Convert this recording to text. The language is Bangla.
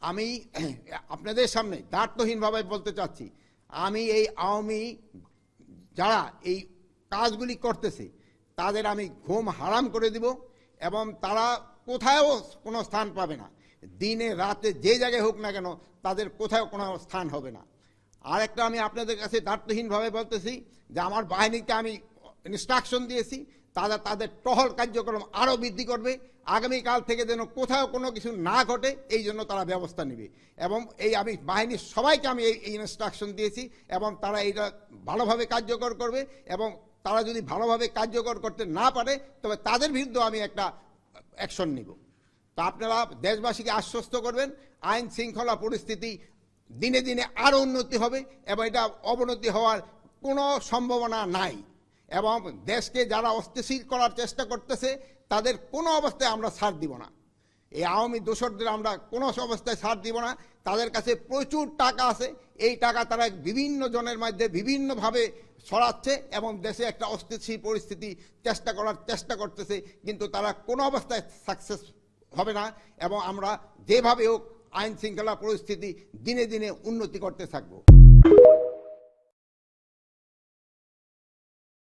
আমি আপনাদের সামনে দ্বার্থহীনভাবে বলতে চাচ্ছি, আমি এই আওয়ামী যারা এই কাজগুলি করতেছে তাদের আমি ঘুম হারাম করে দিব এবং তারা কোথাও কোনো স্থান পাবে না। দিনে রাতে যে জায়গায় হোক না কেন তাদের কোথাও কোনো স্থান হবে না। আর একটা আমি আপনাদের কাছে দ্বার্থহীনভাবে বলতেছি যে আমার বাহিনীকে আমি ইনস্ট্রাকশন দিয়েছি, তারা তাদের টহল কার্যক্রম আরও বৃদ্ধি করবে। আগামীকাল থেকে যেন কোথাও কোনো কিছু না ঘটে এই জন্য তারা ব্যবস্থা নেবে। এবং এই আমি বাহিনীর সবাইকে আমি এই ইনস্ট্রাকশন দিয়েছি এবং তারা এইটা ভালোভাবে কার্যকর করবে। এবং তারা যদি ভালোভাবে কার্যকর করতে না পারে তবে তাদের বিরুদ্ধে আমি একটা অ্যাকশন নিব। তা আপনারা দেশবাসীকে আশ্বস্ত করবেন, আইন শৃঙ্খলা পরিস্থিতি দিনে দিনে আরও উন্নতি হবে এবং এটা অবনতি হওয়ার কোনো সম্ভাবনা নাই। এবং দেশকে যারা অস্থিতিশীল করার চেষ্টা করতেছে তাদের কোনো অবস্থায় আমরা ছাড় দিব না। এই আওয়ামী দোসরদের আমরা কোনো অবস্থায় ছাড় দিব না। তাদের কাছে প্রচুর টাকা আছে, এই টাকা তারা বিভিন্ন জনের মধ্যে বিভিন্নভাবে ছড়াচ্ছে এবং দেশে একটা অস্থিতিশীল পরিস্থিতি চেষ্টা করতেছে, কিন্তু তারা কোনো অবস্থায় সাকসেস হবে না। এবং আমরা যেভাবে হোক আইন শৃঙ্খলা পরিস্থিতি দিনে দিনে উন্নতি করতে থাকবো।